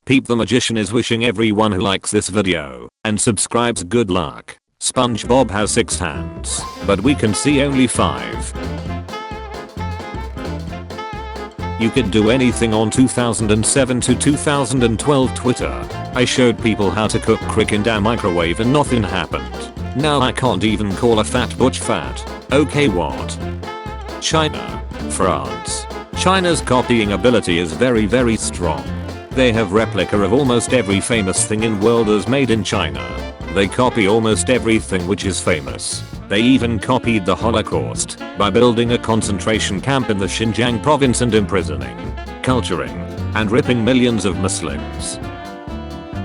Peep the Magician is wishing everyone who likes this video and subscribes good luck. SpongeBob has 6 hands, but we can see only 5. You could do anything on 2007 to 2012 Twitter. I showed people how to cook crick in a microwave and nothing happened. Now I can't even call a fat butch fat. Okay, what? China. France. China's copying ability is very strong. They have replica of almost every famous thing in world is made in China. They copy almost everything which is famous. They even copied the Holocaust by building a concentration camp in the Xinjiang province and imprisoning, culturing, and ripping millions of Muslims.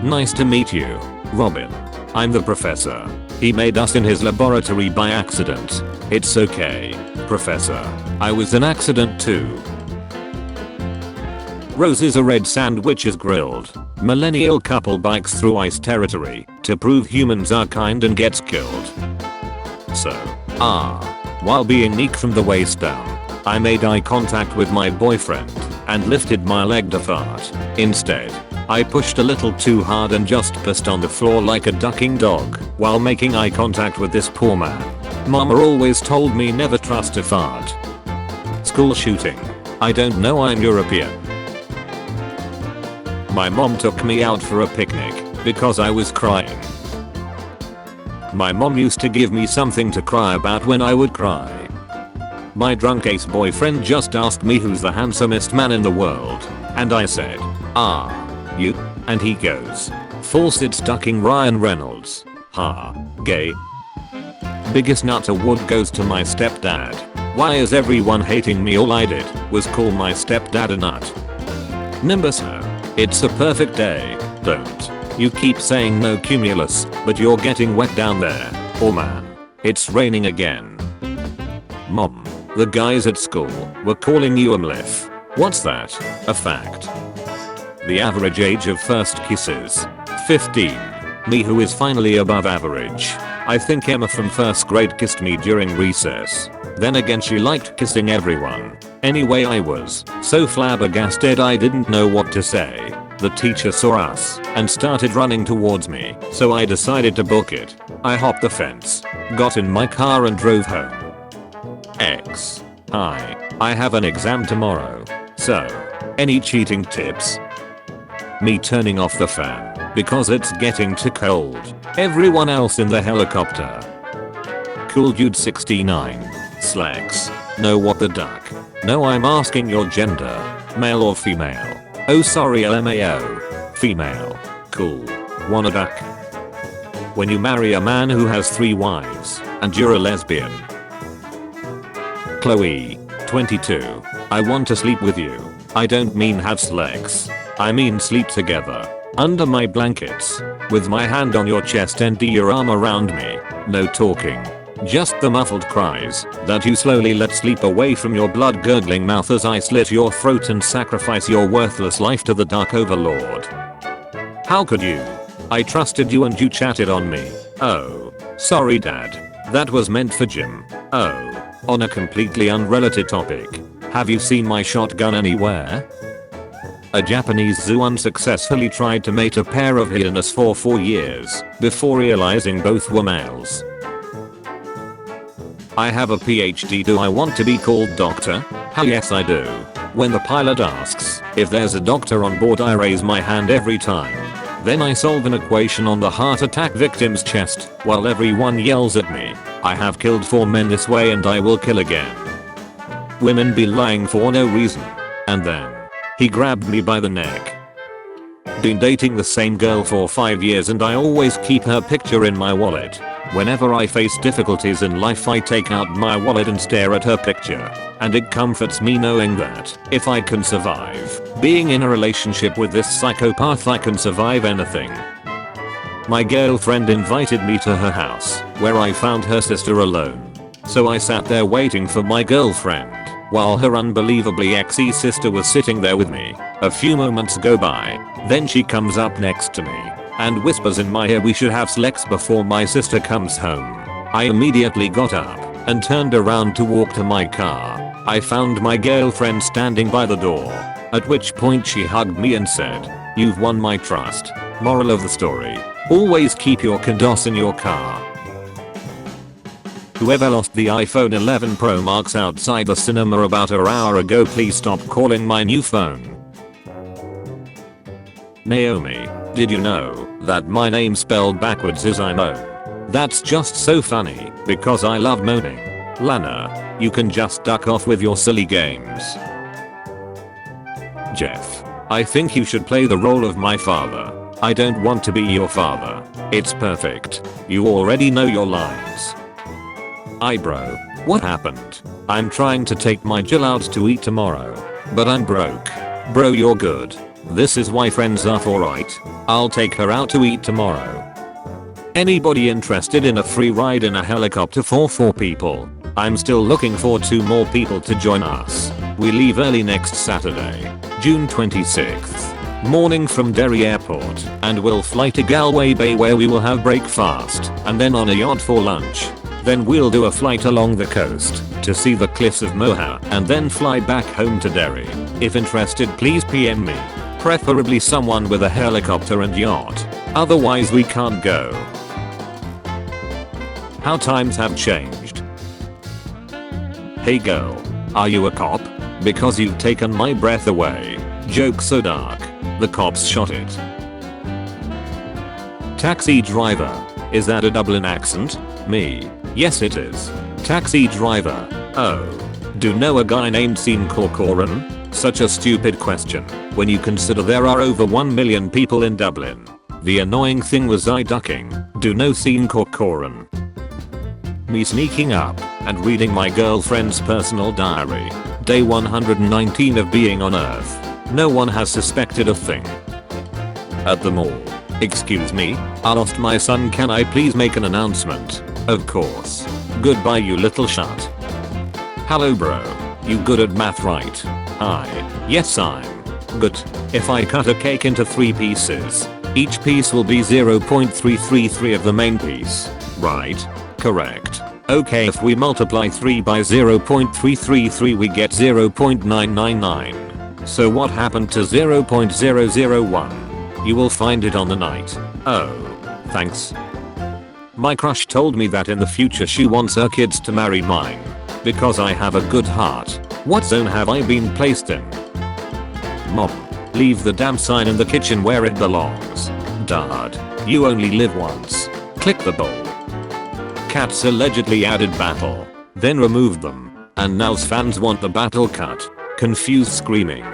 Nice to meet you, Robin. I'm the professor. He made us in his laboratory by accident. It's okay, Professor. I was an accident too. Roses are red, sandwiches grilled. Millennial couple bikes through ice territory to prove humans are kind and gets killed. So, while being meek from the waist down, I made eye contact with my boyfriend and lifted my leg to fart. Instead, I pushed a little too hard and just pissed on the floor like a ducking dog while making eye contact with this poor man. Mama always told me never trust a fart. School shooting. I don't know, I'm European. My mom took me out for a picnic because I was crying. My mom used to give me something to cry about when I would cry. My drunk ace boyfriend just asked me who's the handsomest man in the world, and I said, you, and he goes, Fawcett ducking Ryan Reynolds. Ha, gay. Biggest nut award goes to my stepdad. Why is everyone hating me? All I did was call my stepdad a nut. Nimbus her. It's a perfect day. Don't. You keep saying no cumulus, but you're getting wet down there. Oh man. It's raining again. Mom. The guys at school were calling you a MILF. What's that? A fact. The average age of first kisses. 15. Me, who is finally above average. I think Emma from first grade kissed me during recess. Then again she liked kissing everyone. Anyway, I was so flabbergasted I didn't know what to say. The teacher saw us and started running towards me, so I decided to book it. I hopped the fence, got in my car and drove home. Hi, I have an exam tomorrow. So, any cheating tips? Me turning off the fan because it's getting too cold. Everyone else in the helicopter. Cool dude 69. Slacks. No, what the duck? No, I'm asking your gender. Male or female? Oh sorry, LMAO. Female. Cool. Wanna duck? When you marry a man who has 3 wives and you're a lesbian. Chloe. 22. I want to sleep with you. I don't mean have sex. I mean sleep together. Under my blankets. With my hand on your chest and your arm around me. No talking. Just the muffled cries that you slowly let sleep away from your blood gurgling mouth as I slit your throat and sacrifice your worthless life to the dark overlord. How could you? I trusted you and you chatted on me. Oh. Sorry dad. That was meant for Jim. Oh. On a completely unrelated topic. Have you seen my shotgun anywhere? A Japanese zoo unsuccessfully tried to mate a pair of hyenas for 4 years before realizing both were males. I have a PhD. Do I want to be called doctor? Hell yes I do. When the pilot asks if there's a doctor on board, I raise my hand every time. Then I solve an equation on the heart attack victim's chest while everyone yells at me. I have killed 4 men this way and I will kill again. Women be lying for no reason. And then he grabbed me by the neck. Been dating the same girl for 5 years and I always keep her picture in my wallet. Whenever I face difficulties in life I take out my wallet and stare at her picture. And it comforts me knowing that if I can survive being in a relationship with this psychopath, I can survive anything. My girlfriend invited me to her house where I found her sister alone. So I sat there waiting for my girlfriend while her unbelievably exy sister was sitting there with me. A few moments go by, then she comes up next to me and whispers in my ear we should have sex before my sister comes home. I immediately got up and turned around to walk to my car. I found my girlfriend standing by the door, at which point she hugged me and said, You've won my trust. Moral of the story. Always keep your condos in your car. Whoever lost the iPhone 11 Pro Max outside the cinema about an hour ago, please stop calling my new phone. Naomi, did you know that my name spelled backwards is I moan? That's just so funny because I love moaning. Lana, you can just duck off with your silly games. Jeff, I think you should play the role of my father. I don't want to be your father. It's perfect. You already know your lines. Bro, what happened? I'm trying to take my Jill out to eat tomorrow, but I'm broke. Bro, you're good. This is why friends are for, right? I'll take her out to eat tomorrow. Anybody interested in a free ride in a helicopter for 4 people? I'm still looking for 2 more people to join us. We leave early next Saturday, June 26th. Morning from Derry Airport, and we'll fly to Galway Bay where we will have breakfast and then on a yacht for lunch. Then we'll do a flight along the coast to see the cliffs of Moher and then fly back home to Derry. If interested, please PM me. Preferably someone with a helicopter and yacht. Otherwise we can't go. How times have changed. Hey girl, are you a cop? Because you've taken my breath away. Joke so dark. The cops shot it. Taxi driver. Is that a Dublin accent? Me. Yes it is. Taxi driver. Oh. Do know a guy named Sean Corcoran? Such a stupid question when you consider there are over 1 million people in Dublin. The annoying thing was I ducking. Do know Sean Corcoran. Me sneaking up and reading my girlfriend's personal diary. Day 119 of being on Earth. No one has suspected a thing. At the mall. Excuse me, I lost my son, can I please make an announcement? Of course. Goodbye you little shut. Hello bro. You good at math, right? Hi. Yes I'm good. If I cut a cake into 3 pieces, each piece will be 0.333 of the main piece. Right? Correct. Okay, if we multiply 3 by 0.333 we get 0.999. So what happened to 0.001? You will find it on the night. Oh. Thanks. My crush told me that in the future she wants her kids to marry mine. Because I have a good heart. What zone have I been placed in? Mom. Leave the damn sign in the kitchen where it belongs. Dad. You only live once. Click the bowl. Cats allegedly added battle. Then removed them. And now's fans want the battle cut. Confused screaming.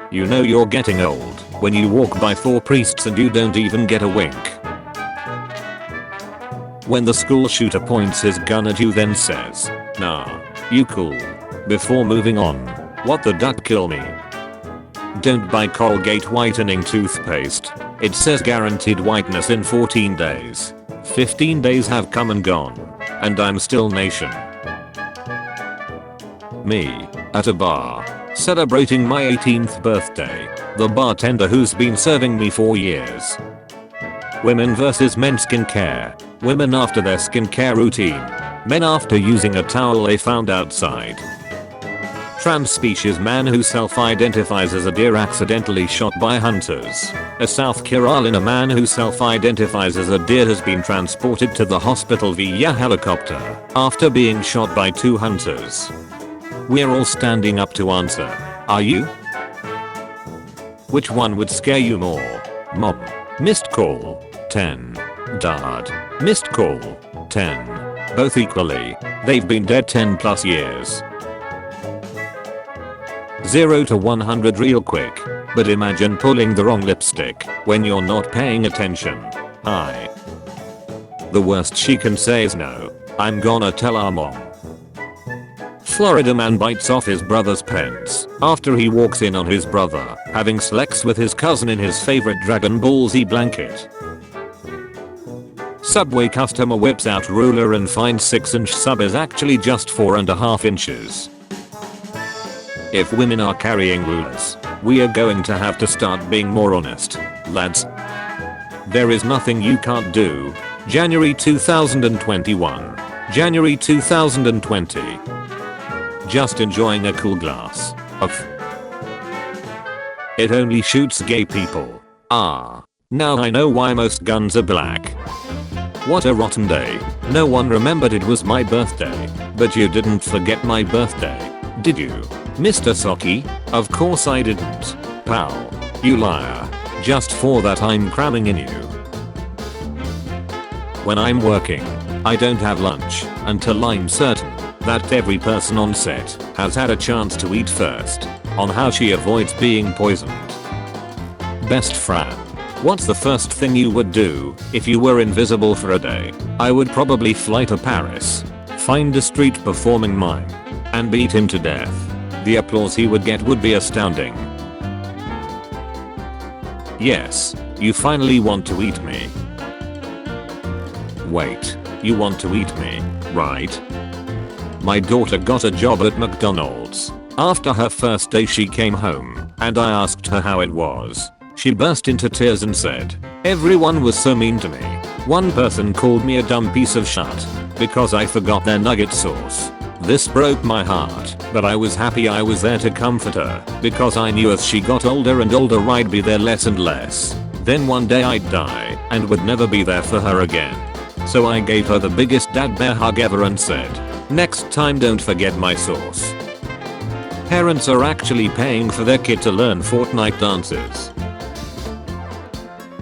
You know you're getting old when you walk by 4 priests and you don't even get a wink. When the school shooter points his gun at you then says, nah, you cool. Before moving on, what the duck kill me. Don't buy Colgate whitening toothpaste. It says guaranteed whiteness in 14 days. 15 days have come and gone. And I'm still nation. Me. At a bar. Celebrating my 18th birthday. The bartender who's been serving me for years. Women versus men skincare. Women after their skincare routine. Men after using a towel they found outside. Trans species man who self-identifies as a deer accidentally shot by hunters. A South Carolina man who self-identifies as a deer has been transported to the hospital via helicopter after being shot by 2 hunters. We're all standing up to answer. Are you? Which one would scare you more? Mom. Missed call. 10. Dad. Missed call. 10. Both equally. They've been dead 10 plus years. 0 to 100 real quick. But imagine pulling the wrong lipstick when you're not paying attention. Hi. The worst she can say is no. I'm gonna tell our mom. Florida man bites off his brother's pants after he walks in on his brother having sex with his cousin in his favorite Dragon Ball Z blanket. Subway customer whips out ruler and finds 6-inch sub is actually just 4.5 inches. If women are carrying rulers, we are going to have to start being more honest, lads. There is nothing you can't do. January 2021. January 2020. Just enjoying a cool glass of It only shoots gay people. Ah. Now I know why most guns are black. What a rotten day. No one remembered it was my birthday. But you didn't forget my birthday, did you, Mr. Socky? Of course I didn't. Pal. You liar. Just for that I'm cramming in you. When I'm working, I don't have lunch until I'm certain that every person on set has had a chance to eat first. On how she avoids being poisoned. Best Fran. What's the first thing you would do if you were invisible for a day? I would probably fly to Paris, find a street performing mime, and beat him to death. The applause he would get would be astounding. Yes, you finally want to eat me. Wait, you want to eat me, right? My daughter got a job at McDonald's. After her first day she came home, and I asked her how it was. She burst into tears and said, "Everyone was so mean to me. One person called me a dumb piece of shit because I forgot their nugget sauce. This broke my heart, but I was happy I was there to comfort her because I knew as she got older and older I'd be there less and less. Then one day I'd die and would never be there for her again. So I gave her the biggest dad bear hug ever and said, next time don't forget my sauce." Parents are actually paying for their kid to learn Fortnite dances.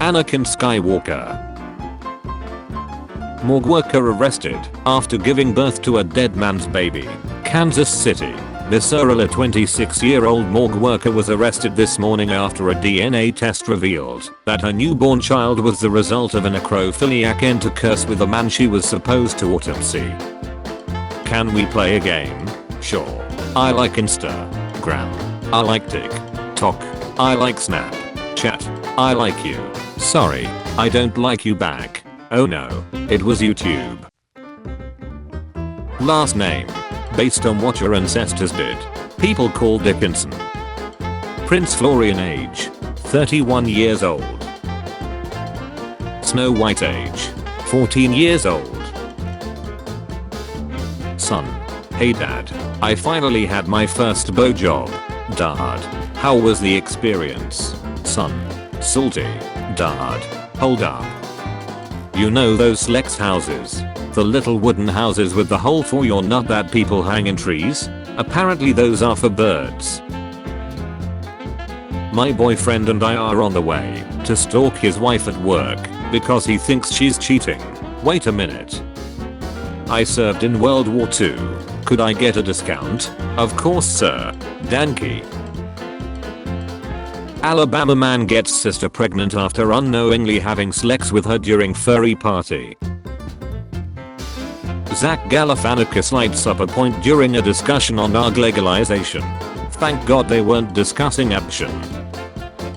Anakin Skywalker. Morgue worker arrested after giving birth to a dead man's baby. Kansas City, Missouri. A 26-year-old morgue worker was arrested this morning after a DNA test revealed that her newborn child was the result of a necrophiliac intercourse with the man she was supposed to autopsy. Can we play a game? Sure. I like Instagram. I like TikTok. I like Snapchat. I like you. Sorry, I don't like you back. Oh no, it was YouTube. Last name. Based on what your ancestors did. People call Dickinson. Prince Florian age. 31 years old. Snow White age. 14 years old. Son. Hey dad, I finally had my first blowjob. Dad. How was the experience? Son. Salty. Dad. Hold up. You know those Lex houses? The little wooden houses with the hole for your nut that people hang in trees? Apparently those are for birds. My boyfriend and I are on the way to stalk his wife at work because he thinks she's cheating. Wait a minute. I served in World War II. Could I get a discount? Of course sir. Danky. Alabama man gets sister pregnant after unknowingly having sex with her during furry party. Zach Galifianakis lights up a point during a discussion on drug legalization. Thank God they weren't discussing abortion.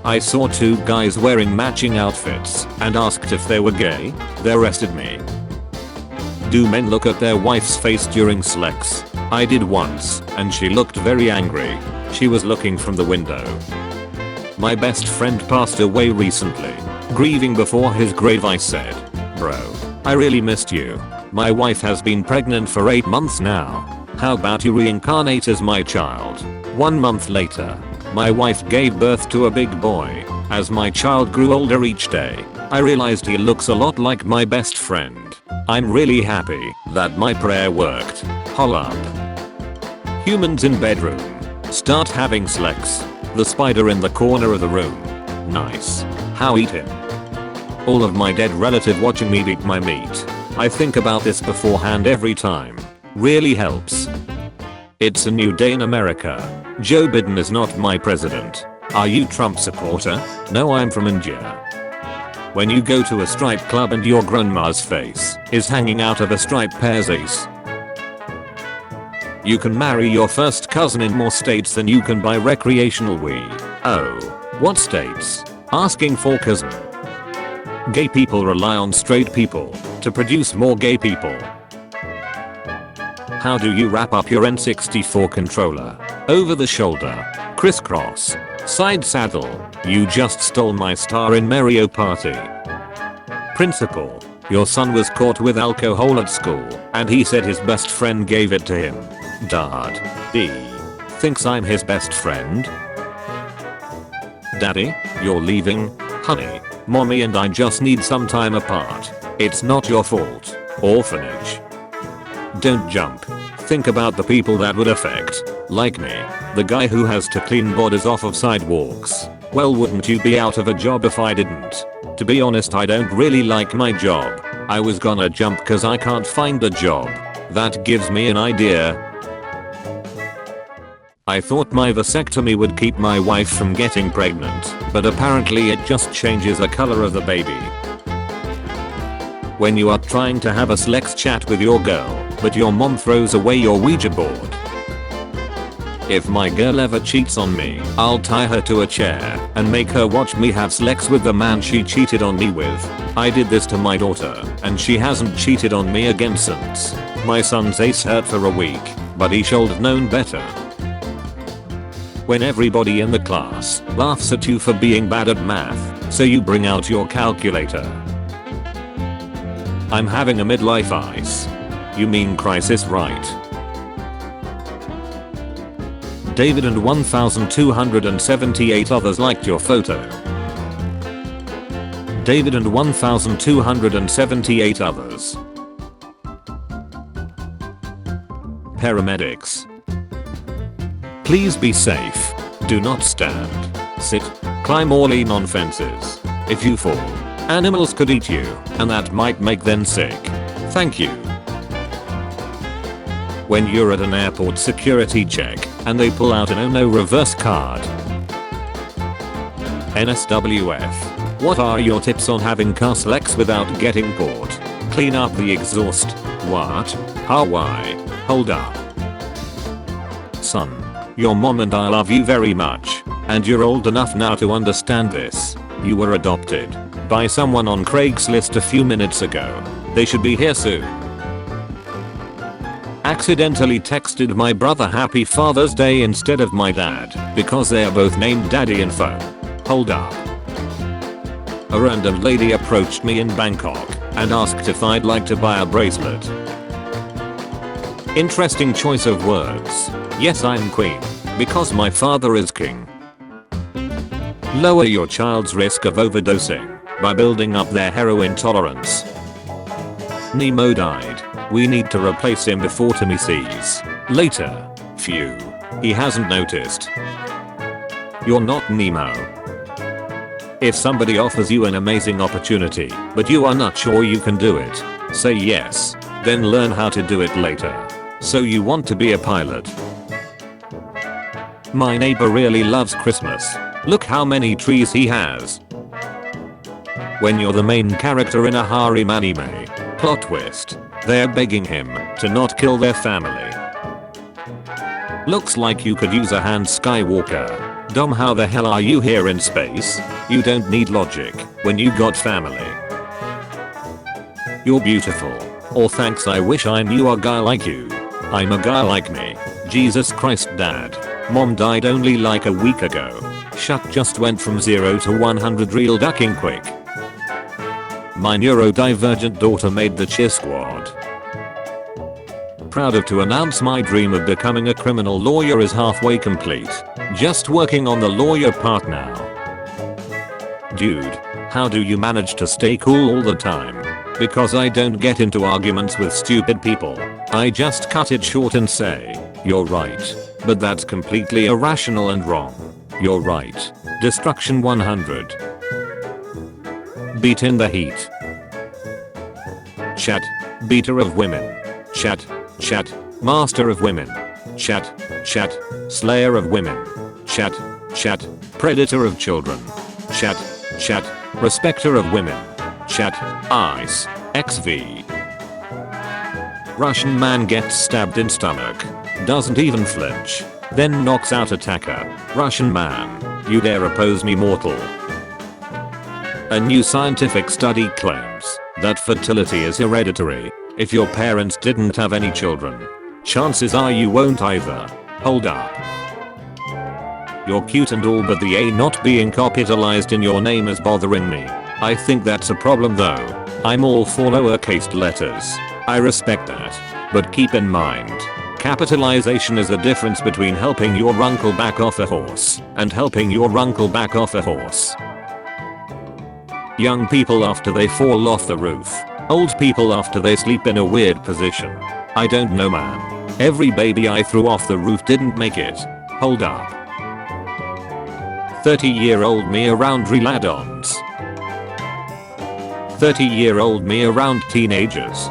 I saw two guys wearing matching outfits and asked if they were gay. They arrested me. Do men look at their wife's face during sex? I did once, and she looked very angry. She was looking from the window. My best friend passed away recently. Grieving before his grave I said, "Bro, I really missed you. My wife has been pregnant for 8 months now. How about you reincarnate as my child?" 1 month later, my wife gave birth to a big boy. As my child grew older each day, I realized he looks a lot like my best friend. I'm really happy that my prayer worked. Hol Up. Humans in bedroom. Start having sex. The spider in the corner of the room. Nice. How eat him? All of my dead relative watching me eat my meat. I think about this beforehand every time. Really helps. It's a new day in America. Joe Biden is not my president. Are you Trump supporter? No, I'm from India. When you go to a strip club and your grandma's face is hanging out of a striped pear's ace. You can marry your first cousin in more states than you can buy recreational weed. Oh, what states? Asking for cousin. Gay people rely on straight people to produce more gay people. How do you wrap up your N64 controller? Over the shoulder, crisscross, side saddle. You just stole my star in Mario Party. Principal, your son was caught with alcohol at school and he said his best friend gave it to him. Dad. He thinks I'm his best friend. Daddy, you're leaving? Honey, mommy and I just need some time apart. It's not your fault. Orphanage. Don't jump. Think about the people that would affect. Like me, the guy who has to clean bodies off of sidewalks. Well, wouldn't you be out of a job if I didn't? To be honest, I don't really like my job. I was gonna jump cause I can't find a job. That gives me an idea. I thought my vasectomy would keep my wife from getting pregnant, but apparently it just changes the color of the baby. When you are trying to have a sex chat with your girl, but your mom throws away your Ouija board. If my girl ever cheats on me, I'll tie her to a chair and make her watch me have sex with the man she cheated on me with. I did this to my daughter, and she hasn't cheated on me again since. My son's ace hurt for a week, but he should have known better. When everybody in the class laughs at you for being bad at math, so you bring out your calculator. I'm having a midlife ice. You mean crisis, right? David and 1,278 others liked your photo. David and 1,278 others. Paramedics. Please be safe. Do not stand, sit, climb or lean on fences. If you fall, animals could eat you, and that might make them sick. Thank you. When you're at an airport security check, and they pull out an oh no reverse card. NSWF. What are your tips on having car sex without getting caught? Clean up the exhaust. What? How? Why? Hold up. Son. Your mom and I love you very much, and you're old enough now to understand this. You were adopted by someone on Craigslist a few minutes ago. They should be here soon. Accidentally texted my brother Happy Father's Day instead of my dad because they are both named Daddy and Phone. Hold up. A random lady approached me in Bangkok and asked if I'd like to buy a bracelet. Interesting choice of words. Yes, I'm queen, because my father is king. Lower your child's risk of overdosing by building up their heroin tolerance. Nemo died. We need to replace him before Timmy sees. Later. Phew. He hasn't noticed. You're not Nemo. If somebody offers you an amazing opportunity, but you are not sure you can do it, say yes, then learn how to do it later. So you want to be a pilot? My neighbor really loves Christmas. Look how many trees he has. When you're the main character in a harem anime, plot twist, they're begging him to not kill their family. Looks like you could use a hand, Skywalker. Dom, how the hell are you here in space? You don't need logic when you got family. You're beautiful. Or thanks, I wish I knew a guy like you. I'm a guy like me. Jesus Christ, Dad. Mom died only like a week ago. Shut just went from 0 to 100 real ducking quick. My neurodivergent daughter made the cheer squad. Proud of to announce my dream of becoming a criminal lawyer is halfway complete. Just working on the lawyer part now. Dude, how do you manage to stay cool all the time? Because I don't get into arguments with stupid people. I just cut it short and say, you're right. But that's completely irrational and wrong. You're right. Destruction 100. Beat in the heat. Chat. Beater of women. Chat. Chat. Master of women. Chat. Chat. Slayer of women. Chat. Chat. Predator of children. Chat. Chat. Respecter of women. Chat. Ice. XV. Russian man gets stabbed in stomach. Doesn't even flinch. Then knocks out attacker. Russian man. You dare oppose me, mortal. A new scientific study claims that fertility is hereditary. If your parents didn't have any children, chances are you won't either. Hold up. You're cute and all, but the A not being capitalized in your name is bothering me. I think that's a problem though. I'm all for lowercase letters. I respect that. But keep in mind, Capitalization is the difference between helping your uncle back off a horse and helping your uncle back off a horse. Young people after they fall off the roof. Old people after they sleep in a weird position. I don't know, man. Every baby I threw off the roof didn't make it. Hold up. 30-year-old me around real add-ons. 30-year-old me around teenagers.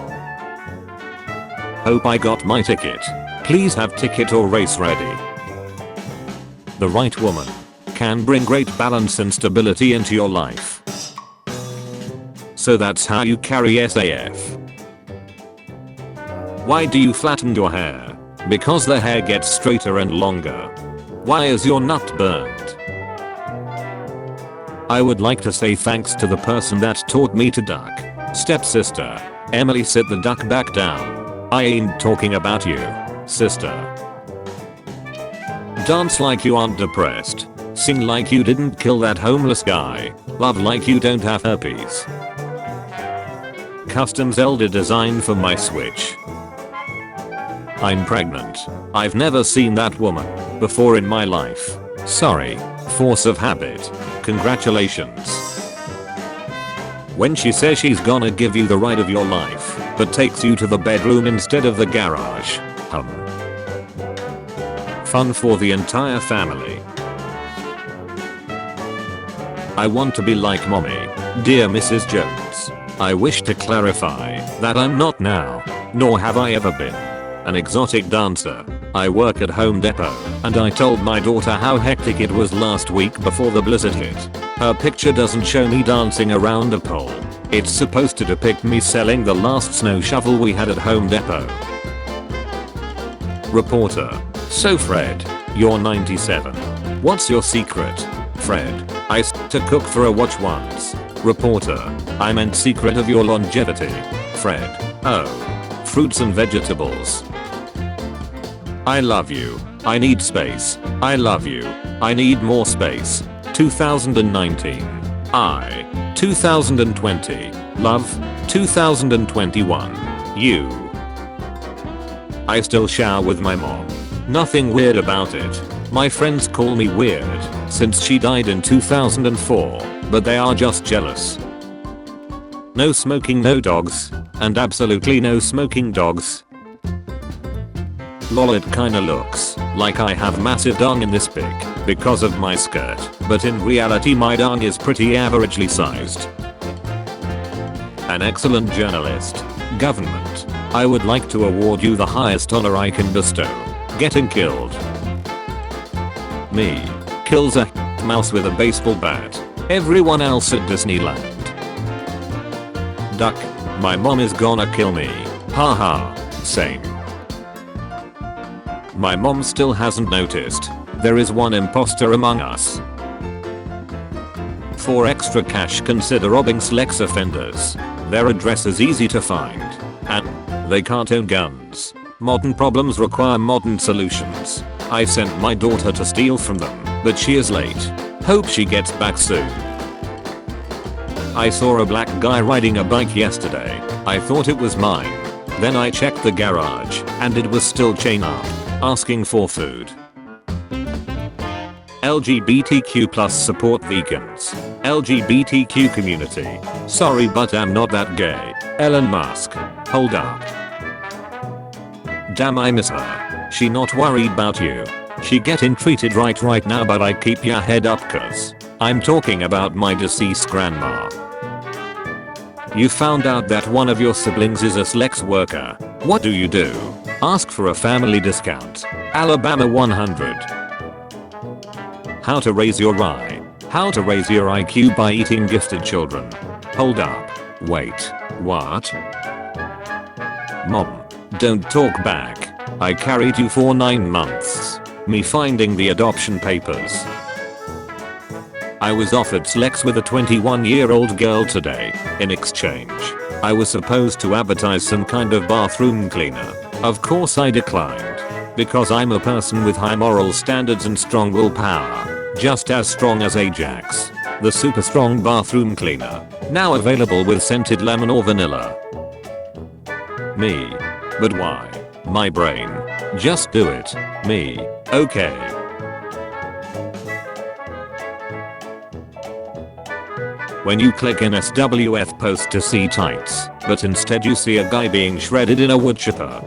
Hope I got my ticket. Please have ticket or race ready. The right woman can bring great balance and stability into your life. So that's how you carry SAF. Why do you flatten your hair? Because the hair gets straighter and longer. Why is your nut burnt? I would like to say thanks to the person that taught me to duck. Stepsister. Emily, sit the duck back down. I ain't talking about you, sister. Dance like you aren't depressed. Sing like you didn't kill that homeless guy. Love like you don't have herpes. Custom Zelda design for my Switch. I'm pregnant. I've never seen that woman before in my life. Sorry. Force of habit. Congratulations. When she says she's gonna give you the ride of your life, but takes you to the bedroom instead of the garage. Fun for the entire family. I want to be like mommy. Dear Mrs. Jones, I wish to clarify that I'm not now, nor have I ever been, an exotic dancer. I work at Home Depot, and I told my daughter how hectic it was last week before the blizzard hit. Her picture doesn't show me dancing around a pole. It's supposed to depict me selling the last snow shovel we had at Home Depot. Reporter. So Fred, you're 97. What's your secret? Fred. I used to cook for a watch once. Reporter. I meant secret of your longevity. Fred. Oh. Fruits and vegetables. I love you. I need space. I love you. I need more space. 2019. 2020. Love. 2021. You. I still shower with my mom. Nothing weird about it. My friends call me weird since she died in 2004, but they are just jealous. No smoking, no dogs, and absolutely no smoking dogs. Lol, it kinda looks like I have massive dong in this pic because of my skirt, but in reality my dong is pretty averagely sized. An excellent journalist. Government. I would like to award you the highest honor I can bestow. Getting killed. Me. Kills a mouse with a baseball bat. Everyone else at Disneyland. Duck. My mom is gonna kill me. Haha. Same. My mom still hasn't noticed. There is one imposter among us. For extra cash, consider robbing sex offenders. Their address is easy to find. And they can't own guns. Modern problems require modern solutions. I sent my daughter to steal from them, but she is late. Hope she gets back soon. I saw a black guy riding a bike yesterday. I thought it was mine. Then I checked the garage, and it was still chained up, asking for food. LGBTQ+ support vegans. LGBTQ community. Sorry, but I'm not that gay. Elon Musk. Hold up. Damn, I miss her. She not worried about you. She getting treated right now, but I keep ya head up cause I'm talking about my deceased grandma. You found out that one of your siblings is a sex worker. What do? Ask for a family discount. Alabama 100. How to raise your How to raise your IQ by eating gifted children. Hold up. Wait. What? Mom. Don't talk back. I carried you for 9 months. Me finding the adoption papers. I was offered sex with a 21-year-old girl today. In exchange, I was supposed to advertise some kind of bathroom cleaner. Of course I declined. Because I'm a person with high moral standards and strong willpower. Just as strong as Ajax. The super strong bathroom cleaner. Now available with scented lemon or vanilla. Me. But why? My brain. Just do it. Me. Okay. When you click an SWF post to see tights, but instead you see a guy being shredded in a wood chipper.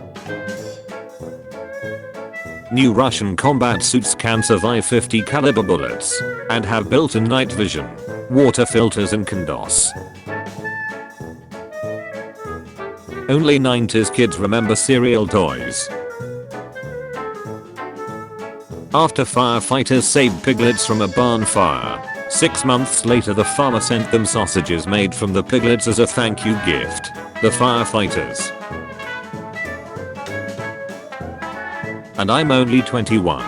New Russian combat suits can survive 50 caliber bullets and have built-in night vision, water filters and can DOS. Only 90s kids remember cereal toys. After firefighters saved piglets from a barn fire, 6 months later the farmer sent them sausages made from the piglets as a thank you gift. The firefighters. And I'm only 21.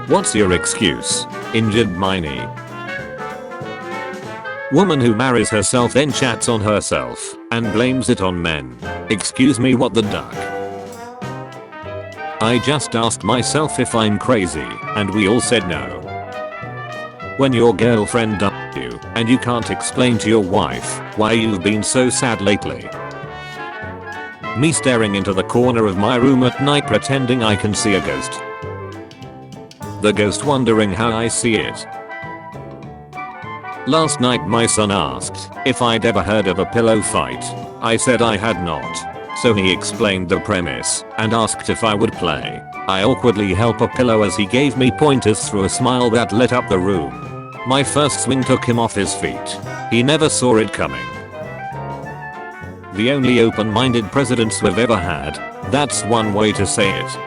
What's your excuse? Injured Miney. Woman who marries herself then chats on herself and blames it on men. Excuse me, what the duck? I just asked myself if I'm crazy and we all said no. When your girlfriend dumped you and you can't explain to your wife why you've been so sad lately. Me staring into the corner of my room at night pretending I can see a ghost. The ghost wondering how I see it. Last night my son asked if I'd ever heard of a pillow fight. I said I had not. So he explained the premise and asked if I would play. I awkwardly help a pillow as he gave me pointers through a smile that lit up the room. My first swing took him off his feet. He never saw it coming. The only open-minded presidents we've ever had. That's one way to say it.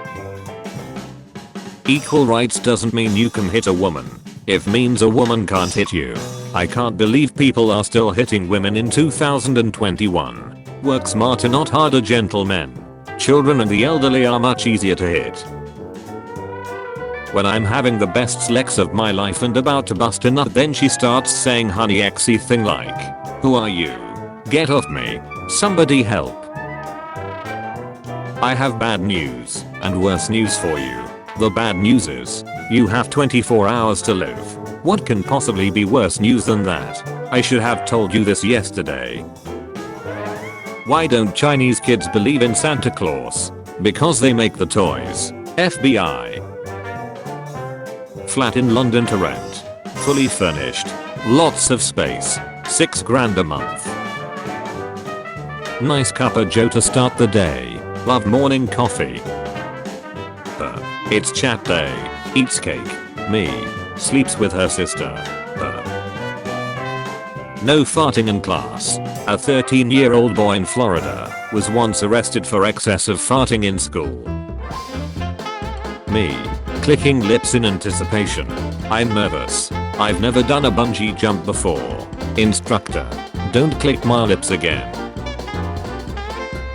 Equal rights doesn't mean you can hit a woman. It means a woman can't hit you. I can't believe people are still hitting women in 2021. Work smarter, not harder, gentlemen. Children and the elderly are much easier to hit. When I'm having the best sex of my life and about to bust a nut, then she starts saying honey exy thing like, who are you? Get off me. Somebody help. I have bad news and worse news for you. The bad news is, you have 24 hours to live. What can possibly be worse news than that? I should have told you this yesterday. Why don't Chinese kids believe in Santa Claus? Because they make the toys. FBI. Flat in London to rent. Fully furnished. Lots of space. $6 a month. Nice cup of joe to start the day. Love morning coffee. It's chat day. Eats cake. Me. Sleeps with her sister. No farting in class. A 13-year-old boy in Florida was once arrested for excessive farting in school. Me. Clicking lips in anticipation. I'm nervous. I've never done a bungee jump before. Instructor. Don't click my lips again.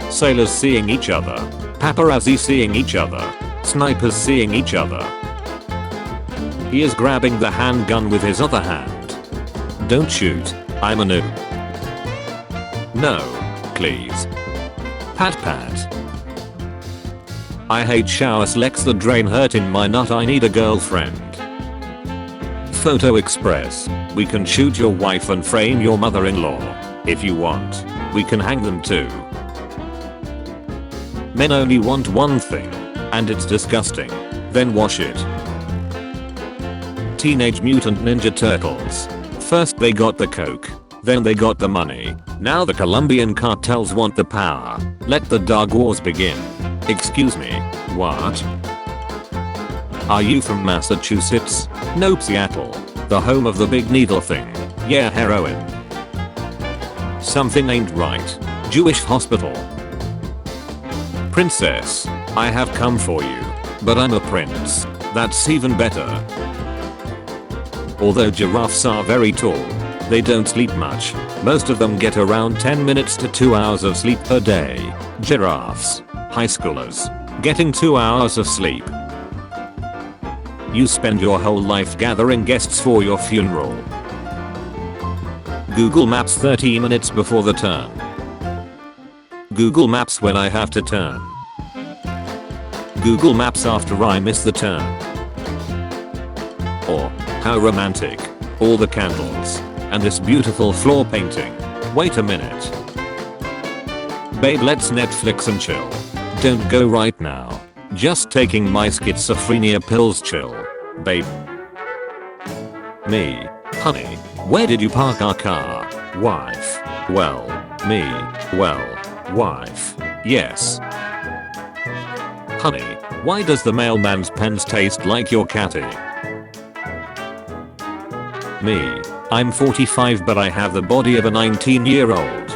Sailors seeing each other. Paparazzi seeing each other. Snipers seeing each other. He is grabbing the handgun with his other hand. Don't shoot. I'm a noob. No. Please. Pat pat. I hate shower sex, the drain hurt in my nut, I need a girlfriend. Photo Express. We can shoot your wife and frame your mother-in-law. If you want. We can hang them too. Men only want one thing. And it's disgusting. Then wash it. Teenage Mutant Ninja Turtles. First they got the coke. Then they got the money. Now the Colombian cartels want the power. Let the dog wars begin. Excuse me. What? Are you from Massachusetts? Nope, Seattle. The home of the big needle thing. Yeah, heroin. Something ain't right. Jewish hospital. Princess. I have come for you. But I'm a prince. That's even better. Although giraffes are very tall, they don't sleep much. Most of them get around 10 minutes to 2 hours of sleep per day. Giraffes. High schoolers. Getting 2 hours of sleep. You spend your whole life gathering guests for your funeral. Google Maps 30 minutes before the turn. Google Maps when I have to turn. Google Maps after I miss the turn. Or, how romantic. All the candles. And this beautiful floor painting. Wait a minute. Babe, let's Netflix and chill. Don't go right now. Just taking my schizophrenia pills, chill. Babe. Me. Honey, where did you park our car? Wife. Well. Me. Well. Wife. Yes. Honey, why does the mailman's pens taste like your catty? Me. I'm 45 but I have the body of a 19-year-old.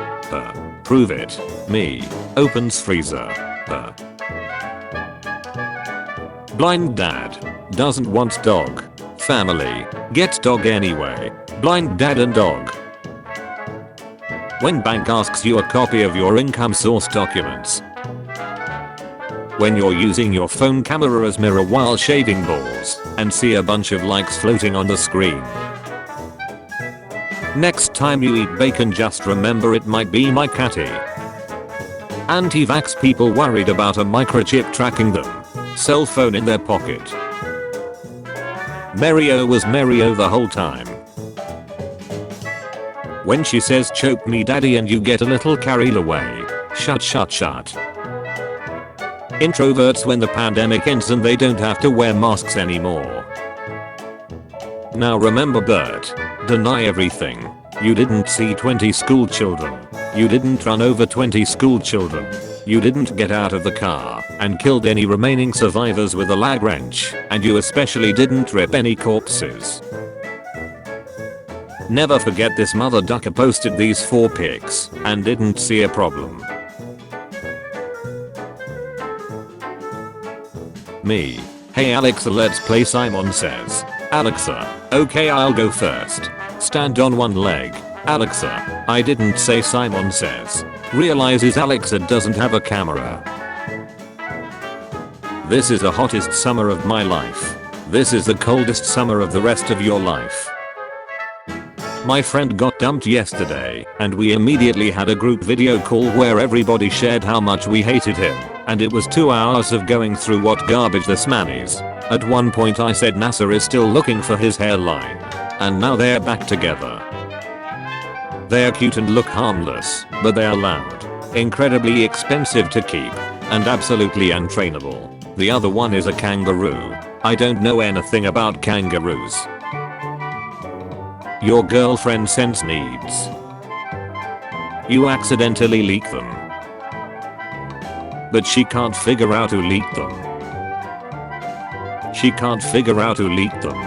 Prove it. Me. Opens freezer. Blind dad. Doesn't want dog. Family. Gets dog anyway. Blind dad and dog. When bank asks you a copy of your income source documents. When you're using your phone camera as mirror while shaving balls and see a bunch of likes floating on the screen. Next time you eat bacon just remember it might be my catty. Anti-vax people worried about a microchip tracking them. Cell phone in their pocket. Mario was Mario the whole time. When she says choke me daddy and you get a little carried away. Shut. Introverts when the pandemic ends and they don't have to wear masks anymore. Now remember Bert. Deny everything. You didn't see 20 school children. You didn't run over 20 school children. You didn't get out of the car and killed any remaining survivors with a lag wrench, and you especially didn't rip any corpses. Never forget this mother ducker posted these 4 pics and didn't see a problem. Me. Hey Alexa, let's play Simon Says. Alexa, okay, I'll go first. Stand on one leg. Alexa, I didn't say Simon Says. Realizes Alexa doesn't have a camera. This is the hottest summer of my life. This is the coldest summer of the rest of your life. My friend got dumped yesterday, and we immediately had a group video call where everybody shared how much we hated him, and it was 2 hours of going through what garbage this man is. At one point I said NASA is still looking for his hairline, and now they're back together. They are cute and look harmless, but they are loud, incredibly expensive to keep, and absolutely untrainable. The other one is a kangaroo. I don't know anything about kangaroos. Your girlfriend sends needs. You accidentally leak them. But she can't figure out who leaked them. She can't figure out who leaked them.